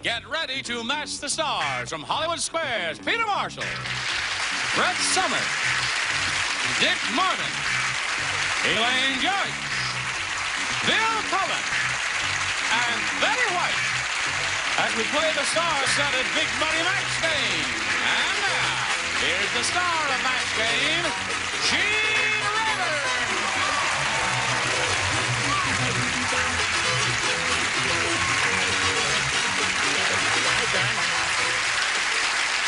Get ready to match the stars from Hollywood Squares. Peter Marshall, Brett Summers, Dick Martin, Elaine Joyce, Bill Cullen, and Betty White as we play the star-studded Big Money Match Game. And now, here's the star of Match Game, Gene Rivers.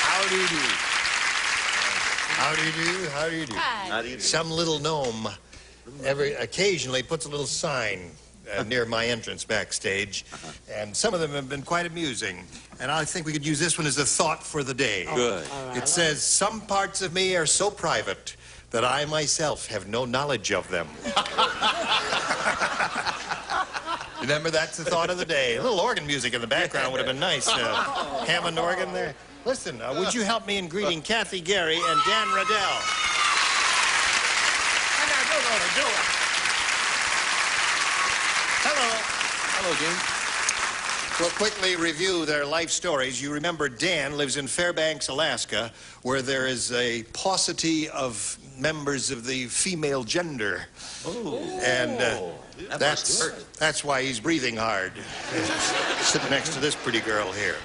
How do you do? How do you do? How do you do? Hi. How do you do? Some little gnome occasionally puts a little sign near my entrance backstage, and some of them have been quite amusing. And I think we could use this one as a thought for the day. Good. It says, "Some parts of me are so private that I myself have no knowledge of them." Remember, that's the thought of the day. A little organ music in the background would have been nice. Hammond organ there. Listen, would you help me in greeting Kathy Gary and Dan Riddell? Hello. Hello, Gene. We'll quickly review their life stories. You remember Dan lives in Fairbanks, Alaska, where there is a paucity of members of the female gender. Oh. And that's why he's breathing hard, sitting next to this pretty girl here.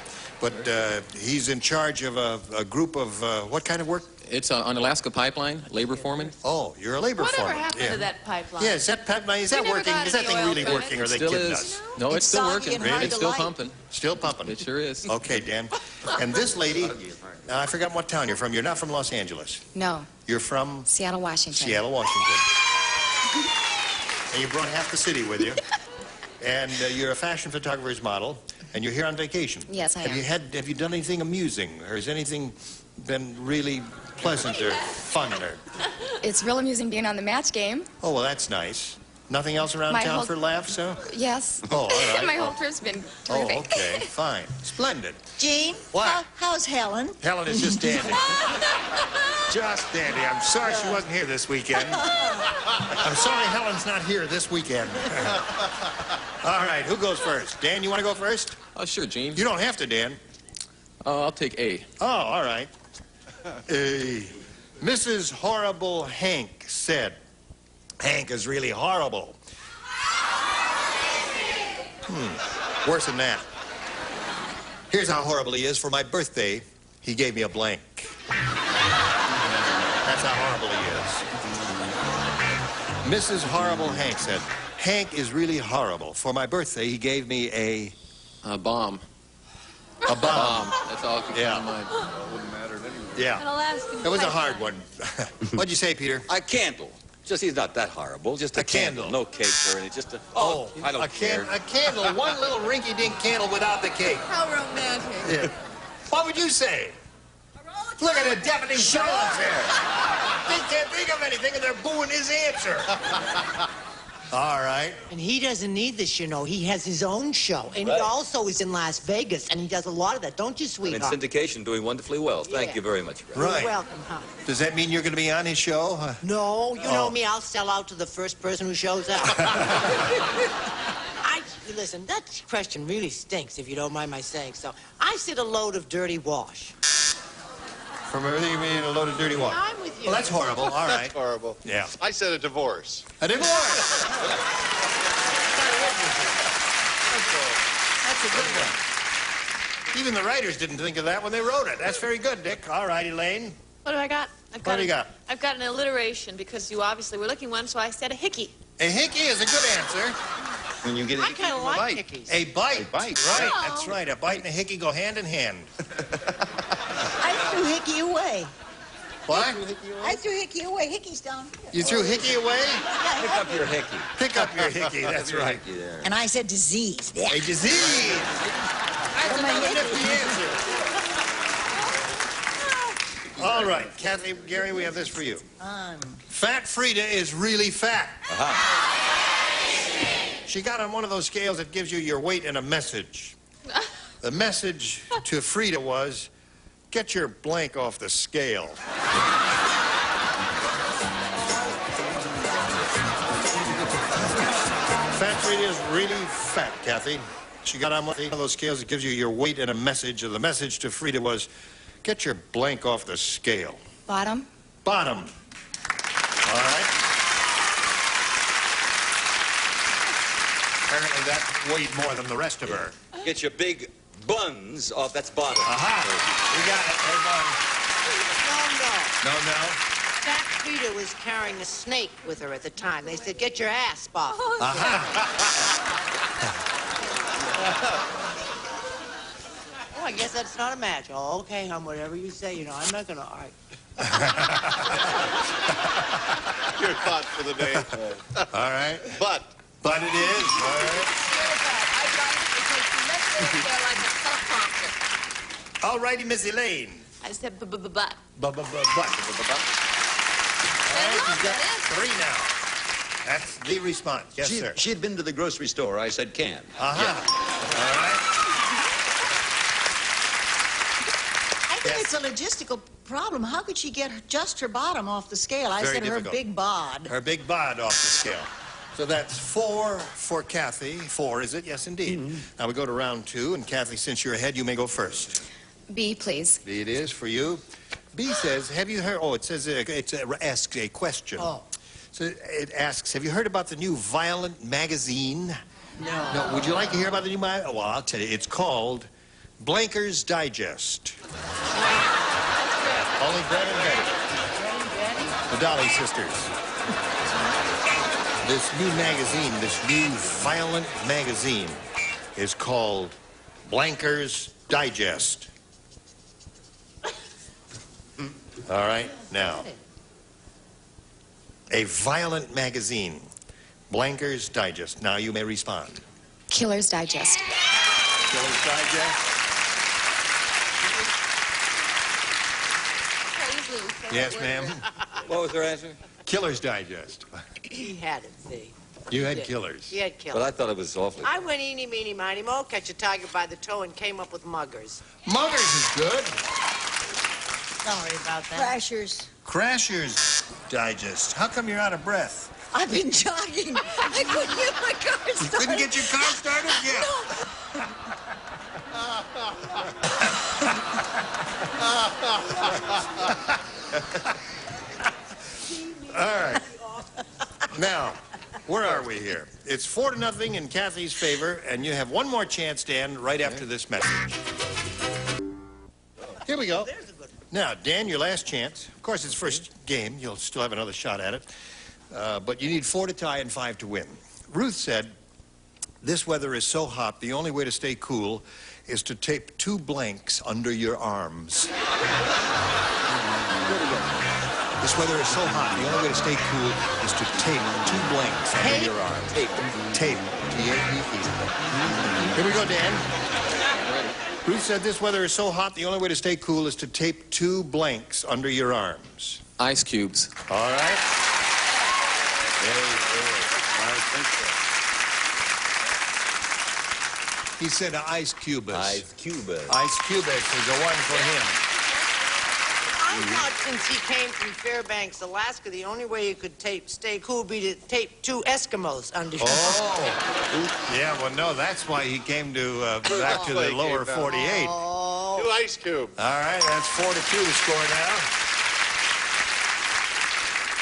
But he's in charge of a group of, what kind of work? It's on Alaska Pipeline, labor foreman. Oh, you're a labor Whatever foreman. happened to that pipeline? Yeah, is that pipeline, is that We never working? got Is that any thing oil really from it. working, or are they Still kidding is. us? No, it's still soggy working. and hard It's to still light. pumping. Still pumping. It sure is. Okay, Dan. And this lady, I forgot what town you're from. You're not from Los Angeles. No, You're from Seattle, Washington. Seattle, Washington. And you brought half the city with you. And you're a fashion photographer's model, and you're here on vacation. Yes, I am. Have you done anything amusing, or has anything been really pleasant or fun? Or... It's real amusing being on the Match Game. Oh, well, that's nice. Nothing else around My town whole- for laughs, huh? Yes. Oh, all right. My whole trip's been Oh, terrific. okay, fine. Splendid. Gene? What? How's Helen? Helen is just dandy. Just dandy. I'm sorry she wasn't here this weekend. I'm sorry Helen's not here this weekend. All right, who goes first? Dan, you want to go first? Oh, sure, Gene. You don't have to, Dan. I'll take A. Oh, all right. Mrs. Horrible Hank said, "Hank is really horrible." Worse than that. Here's how horrible he is. For my birthday, he gave me a blank. That's how horrible he is. Mrs. Horrible Hank said, "Hank is really horrible. For my birthday, he gave me a Bomb. bomb." That's all I can Yeah. keep in mind. Yeah. It was a hard one. What'd you say, Peter? A candle. Just, he's not that horrible. Just a, A candle. No cake or anything. Just a... Oh, I don't care. A candle, one little rinky-dink candle without the cake. How romantic. Yeah. What would you say? Look at the deafening silence there. They can't think of anything, and they're booing his answer. All right. And he doesn't need this, you know. He has his own show. And he also is in Las Vegas, and he does a lot of that. Don't you, And in sweetheart? syndication, doing wonderfully well. Thank you very much. Brad. Right. You're welcome, huh? Does that mean you're going to be on his show? No, you Oh. know me. I'll sell out to the first person who shows up. Listen, that question really stinks, if you don't mind my saying so. I said a load of dirty wash. From everything you mean, a load of dirty water. I'm with you. Well, that's horrible. All right. That's horrible. Yeah. I said a divorce. A divorce. That's a good one. Even the writers didn't think of that when they wrote it. That's very good, Dick. All right, Elaine. What do I got? What do you got? I've got an alliteration because you obviously were looking one, so I said a hickey. A hickey is a good answer. When you get I kind of like hickeys. A bite. A bite. Right, Oh. that's right. A bite and a hickey go hand in hand. I threw Hickey away. What? I threw Hickey away. Hickey's down here. You threw hickey away? Pick up your hickey. Pick up your hickey, that's right. Hickey there. And I said disease. Yeah. A disease. That's another nifty answer. All right, Kathy, Gary, we have this for you. Fat Frida is really fat. She got on one of those scales that gives you your weight and a message. The message to Frida was, "Get your blank off the scale." Fat Frida is really fat, Kathy. She got on one of those scales that gives you your weight and a message. And the message to Frida was, get your blank off the scale. Bottom. Bottom. All right. Apparently that weighed more than the rest of her. Get your big buns off. That's bottom. Aha. We got it. No, no. No, no. Fat Frida was carrying a snake with her at the time. They said, get your ass off. Oh, I guess that's not a match. Oh, okay, hon, whatever you say. You know, I'm not going to argue. Your thought for the day. All right. But But it is. All right. All righty, Miss Elaine. I said, but. But. All right, you've got 3 now. That's the response. Yes, sir. She had been to the grocery store. I said can. All right. I think it's a logistical problem. How could she get just her bottom off the scale? I Very said difficult. her big bod. Her big bod off the scale. So that's 4 for Kathy. 4, is it? Yes, indeed. Now we go to round 2, and Kathy, since you're ahead, you may go first. B, please. B it is for you. B says, have you heard... Oh, it says it asks a question. Oh. So it asks, have you heard about the new Violent magazine? No. No. Would you like to hear about the new... Well, I'll tell you. It's called Blanker's Digest. Only Brad and Betty. The Dolly sisters. This new magazine, this new Violent magazine, is called Blanker's Digest. All right, now. A Violent magazine, Blanker's Digest. Now you may respond. Killer's Digest. Killer's Digest. Yes, ma'am. What was her answer? Killer's Digest. He had it, see. You had Killers. He had killers. Well, I thought it was awfully. I went eeny, meeny, miny, mo, catch a tiger by the toe, and came up with Muggers. Muggers is good. Sorry about that. Crashers. Crasher's Digest. How come you're out of breath? I've been jogging. I couldn't get my car You started. couldn't get your car started? Yeah. All right. Now, where are we here? It's 4-0 in Kathy's favor, and you have one more chance, Dan, right after this message. Here we go. Now, Dan, your last chance. Of course, it's first game. You'll still have another shot at it. But you need 4 to tie and 5 to win. Ruth said, this weather is so hot, the only way to stay cool is to tape 2 blanks under your arms. This weather is so hot, the only way to stay cool is to tape 2 blanks under your arms. Tape. Tape. T-A-P-E. Here we go, Dan. Ruth said this weather is so hot, the only way to stay cool is to tape 2 blanks under your arms. Ice cubes. All right. Very good. I think so. He said ice cubus. Ice Cuba. Ice cubus is the one for him. I thought since he came from Fairbanks, Alaska, the only way you could stay cool would be to tape 2 Eskimos under your Oh. Yeah, well, no, that's why he came to back to the lower 48. Oh. 2 ice cubes. All right, that's 4-2 to score now.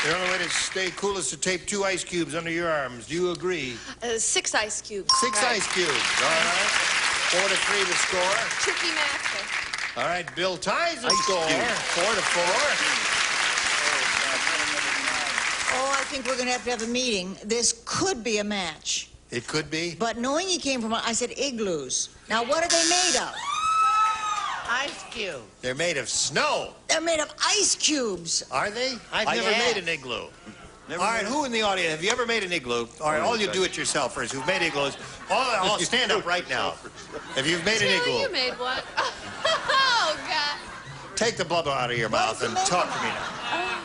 The only way to stay cool is to tape 2 ice cubes under your arms. Do you agree? 6 ice cubes. 6 ice cubes. All right. 4-3 to score. Tricky math. All right, Bill ties the score. 4-4. Oh, I think we're going to have a meeting. This could be a match. It could be. But knowing he came from, I said igloos. Now, what are they made of? Ice cube. They're made of snow. They're made of ice cubes. Are they? I've never made an igloo. All right, who in the audience, have you ever made an igloo? All right, all you do-it-yourselfers who've made igloos, all stand up right now. If you've made an igloo, You made one. Oh, God. take the bubble out of your mouth and talk to me now.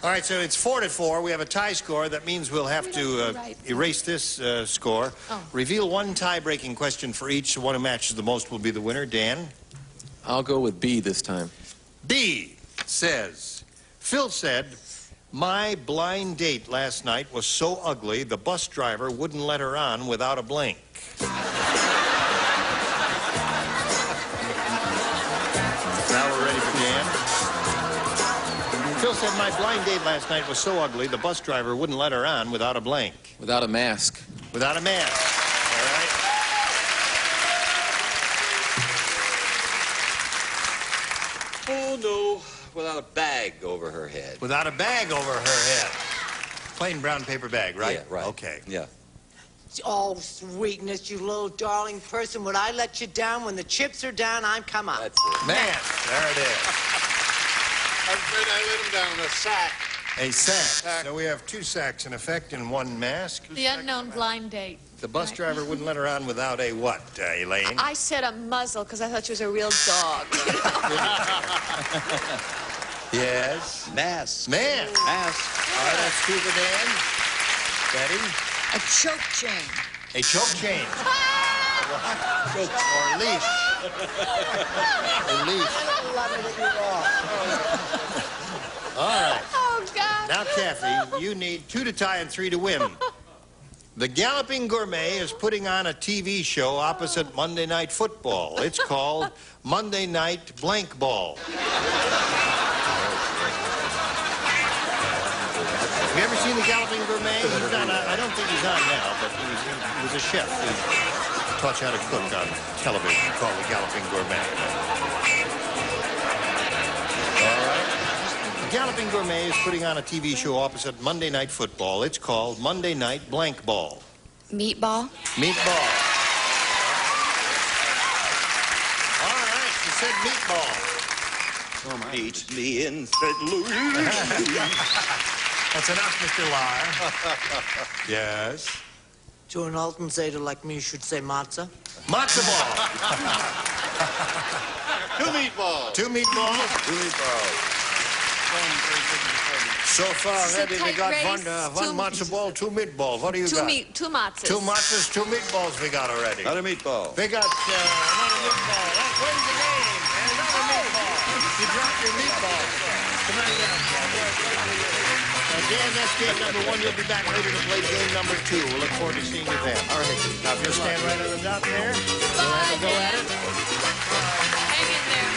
All right, so it's 4-4. We have a tie score. That means we'll have to erase this score. Reveal one tie-breaking question for each. The one who matches the most will be the winner. Dan? I'll go with B this time. B says, Phil said, my blind date last night was so ugly, the bus driver wouldn't let her on without a blink. said, my blind date last night was so ugly, the bus driver wouldn't let her on without a blank. Without a mask. Without a mask. All right? Oh, no. Without a bag over her head. Without a bag over her head. Plain brown paper bag, right? Yeah, right. Okay. Yeah. Oh, sweetness, you little darling person. Would I let you down when the chips are down? I'm come up. That's it. Man, there it is. I'm afraid I let him down in a sack. A sack. So we have 2 sacks in effect and 1 mask. The unknown blind date. The bus driver wouldn't let her on without a what, Elaine? I said a muzzle because I thought she was a real dog. Yes. Mask. Man. Mask. All right, that's 2 for Dan. Betty? A choke chain. A choke chain. Or leash. A leash. All right. Oh, God. Now, Kathy, you need 2 to tie and 3 to win. The Galloping Gourmet is putting on a TV show opposite Monday Night Football. It's called Monday Night Blank Ball. Have you ever seen the Galloping Gourmet? He's on, I don't think he's on now, but he was a chef. He taught you how to cook on television called the Galloping Gourmet. All right. The Galloping Gourmet is putting on a TV show opposite Monday Night Football. It's called Monday Night Blank Ball. Meatball. Meatball. All right, she said meatball. Meet me in St. Louis. That's enough, Mr. Lar. Yes. To an Altenzader like me should say matzah. Matzo ball. 2 meatballs. 2 meatballs. 2 meatballs. So far, It's a ready, we tight got race. one matzo ball, 2 meatballs. What do you got? 2 matzahs. 2 matzahs, 2 meatballs we got already. Another meatball. We got another meatball. That wins the game. And another meatball. You dropped your meatball. Come on down, Dan, that's game number 1. You'll be back later to play game number 2. We'll look forward to seeing you then. All right. Now, if you'll stand right on the dot there, we'll have a go at it. Hang in there.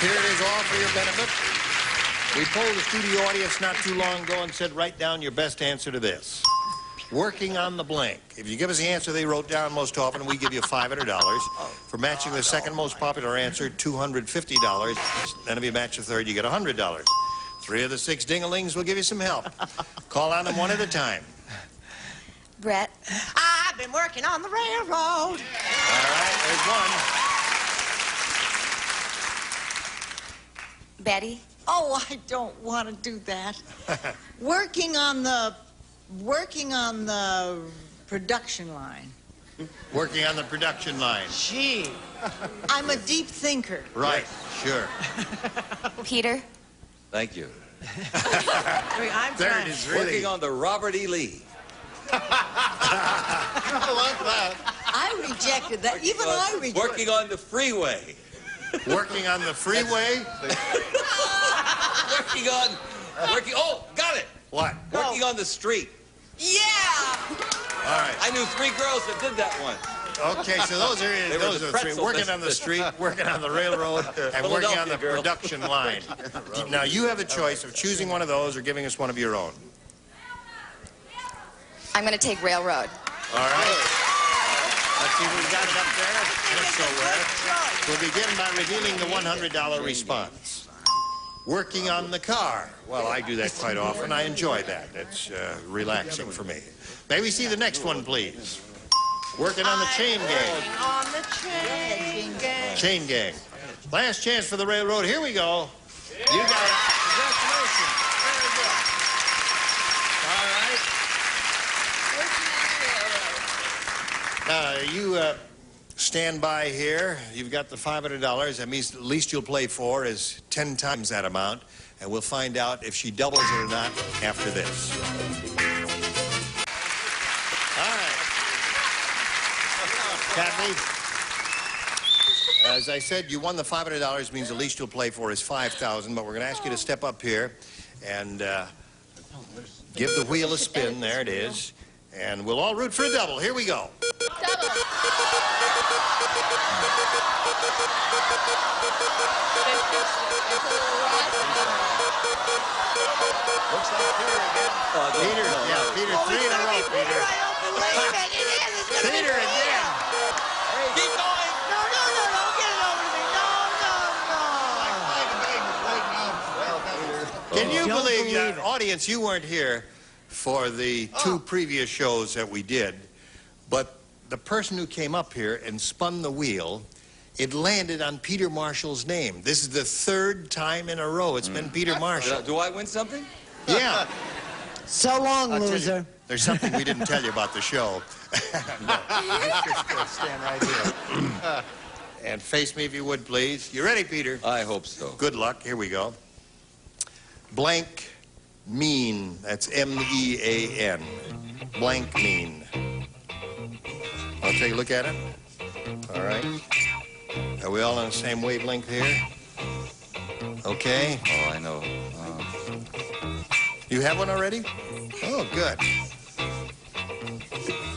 Here it is, all for your benefit. We polled the studio audience not too long ago and said, write down your best answer to this. Working on the blank. If you give us the answer they wrote down most often, we give you $500. For matching the second most popular answer, $250. Then if you match the third, you get $100. 3 of the 6 ding-a-lings will give you some help. Call on them one at a time. Brett. I've been working on the railroad. All right, there's one. Betty. Oh, I don't want to do that. Working on the production line. Working on the production line. Gee. I'm a deep thinker. Right, sure. Peter. Thank you. I'm There trying. it is, really. Working on the Robert E. Lee. I like that. I rejected that. Even I rejected Working on the freeway. Working on the freeway. Oh, got it. What? Working on the street. Yeah. All right. I knew 3 girls that did that one. Okay, so those are were those the are 3. pretzel Working on the street, working on the railroad, and working on the Philadelphia girl. production line. Now, you have a choice of choosing one of those or giving us one of your own. I'm going to take railroad. All right. Let's see if we've got it up there. Let's go with it. We'll begin by revealing the $100 response. Working on the car. Well, I do that quite often. I enjoy that. It's relaxing for me. May we see the next one, please? Working on the chain gang. On the chain gang. Chain gang. Last chance for the railroad. Here we go. You got it. Congratulations. Very good. All right. You stand by here. You've got the $500. That means the least you'll play for is 10 times that amount. And we'll find out if she doubles it or not after this. All right. Kathy, as I said, you won the $500. Means the least you'll play for is $5,000. But we're going to ask you to step up here and give the wheel a spin. There it is. And we'll all root for a double. Here we go. Double. Looks like Peter again. Peter, yeah, Peter, Oh, 3 in a row, Peter. I don't believe it. It is. It's gonna Peter be again. Keep going. No, don't get it over to me. No. Can you Don't believe, believe it. audience, you weren't here for the 2 previous shows that we did, but the person who came up here and spun the wheel, it landed on Peter Marshall's name. This is the 3rd time in a row it's been Peter Marshall. Do I win something? Yeah. So long, I'll tell you, loser. there's something we didn't tell you about the show. No, just stand right here. And face me if you would, please. You ready, Peter? I hope so. Good luck. Here we go. Blank mean. That's M-E-A-N. Blank mean. I'll take a look at it. All right. Are we all on the same wavelength here? Okay. Oh, I know. You have one already? Oh, good.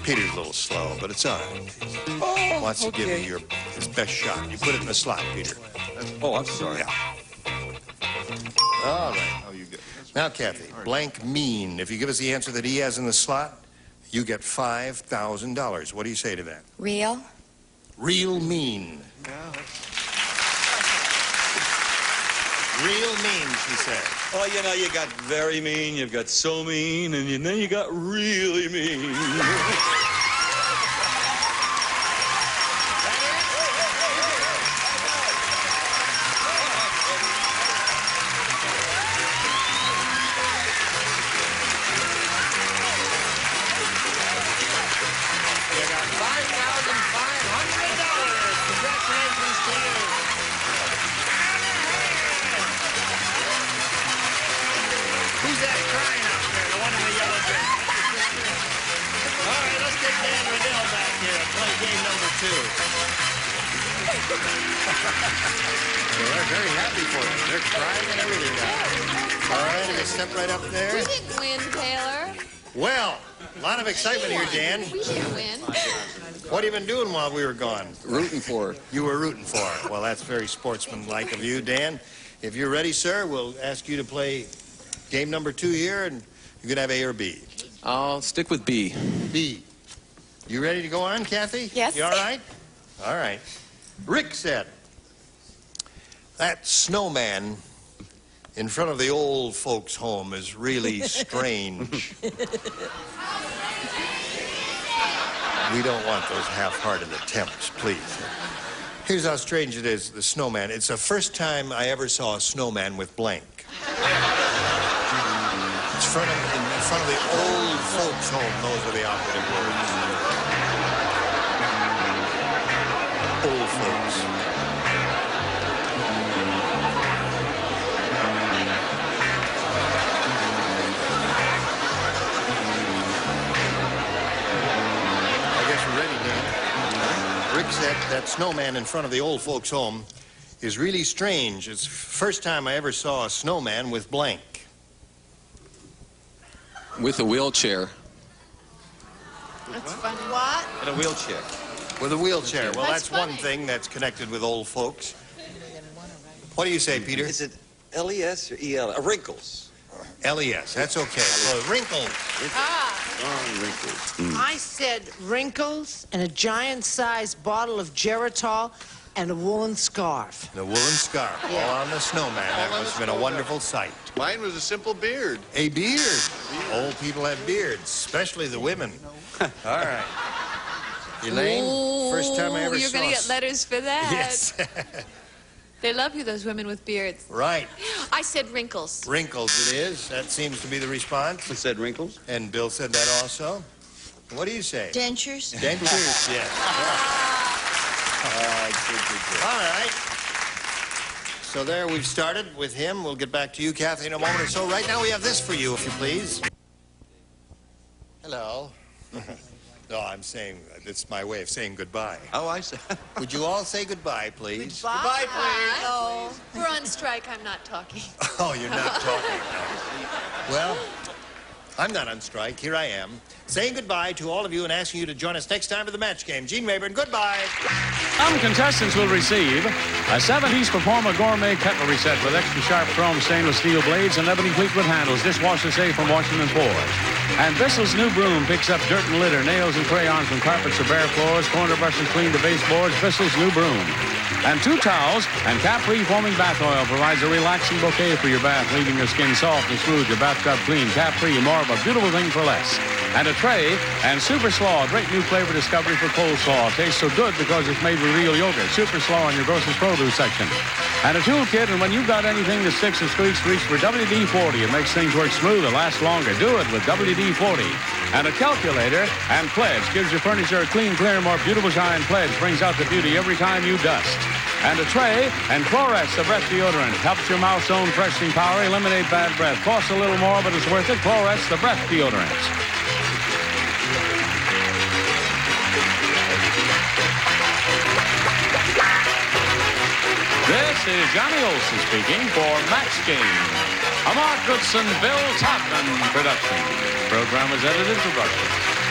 Peter's a little slow, but it's all right. Wants to give you his best shot. You put it in the slot, Peter. Oh, I'm sorry. Yeah. All right. Oh, you good. Now, Kathy, blank mean. If you give us the answer that he has in the slot, you get $5,000. What do you say to that? Real. Real mean. Real mean, she said. Oh, you know, you got very mean, you've got so mean, and then you got really mean. You got $5,500. Congratulations to you. Who's that crying out there? The one in the yellow dress. All right, let's get Dan Riddell back here and play game number 2. Well, they're very happy for you. They're crying and everything now. All right, and step right up there. We didn't win, Taylor. Well, a lot of excitement here, Dan. We didn't win. What have you been doing while we were gone? Rooting for her. You were rooting for her. Well, that's very sportsmanlike of you, Dan. If you're ready, sir, we'll ask you to play game number 2 here, and you can have A or B. I'll stick with B. B. You ready to go on, Kathy? Yes. You all right? All right. Rick said, that snowman in front of the old folks' home is really strange. We don't want those half-hearted attempts, please. Here's how strange it is, the snowman. It's the first time I ever saw a snowman with blank. It's in front of the old folks' home. Those are the operative words. Old folks. I guess we're ready, Dan. Rick said that snowman in front of the old folks' home is really strange. It's the first time I ever saw a snowman with blank. With a wheelchair. That's funny. What? In a wheelchair. With a wheelchair. Well, That's that's one funny. thing that's connected with old folks. What do you say, Peter? Is it L-E-S or E-L? Wrinkles. L-E-S. That's okay. So wrinkles. Wrinkles. I said wrinkles and a giant-sized bottle of Geritol and a woolen scarf. The woolen scarf. Yeah. All on the snowman. That must have been a wonderful sight. Mine was a simple beard. A beard. Old people have beards, especially the women. All right. Elaine, first time I ever You're saw... going to get letters for that. Yes. They love you, those women with beards. Right. I said wrinkles. Wrinkles it is. That seems to be the response. I said wrinkles. And Bill said that also. What do you say? Dentures? Dentures, yes. All right. So there, we've started with him. We'll get back to you, Kathy, in a moment or so. Right now, we have this for you, if you please. Hello. No, I'm saying, it's my way of saying goodbye. Oh, I said. Would you all say goodbye, please? Goodbye, please. No, we're on strike. I'm not talking. Oh, you're not talking now. Well, I'm not on strike. Here I am, saying goodbye to all of you and asking you to join us next time for the match game. Gene Rayburn, goodbye. Some contestants will receive a 70s Performer gourmet cutlery set with extra sharp chrome stainless steel blades and ebony Fleetwood handles, dishwasher safe from washing and pores. And Bissell's new broom picks up dirt and litter, nails and crayons from carpets or bare floors, corner brushes clean to baseboards. Bissell's new broom. And 2 towels and Capri foaming bath oil provides a relaxing bouquet for your bath, leaving your skin soft and smooth, your bathtub clean. Capri, more of a beautiful thing for less. And a tray and Super Slaw, a great new flavor discovery for coleslaw. Tastes so good because it's made with real yogurt. Super Slaw in your grocer's produce section. And a toolkit, and when you've got anything that sticks and squeaks, reach for WD-40. It makes things work smoother, last longer. Do it with WD-40. And a calculator and Pledge gives your furniture a clean, clear, more beautiful shine. Pledge brings out the beauty every time you dust. And a tray and Clorets, the breath deodorant. Helps your mouth's own freshening power eliminate bad breath. Costs a little more, but it's worth it. Clorets, the breath deodorant. This is Johnny Olson speaking for Match Game, a Mark Goodson, Bill Todman production. The program is edited for broadcast.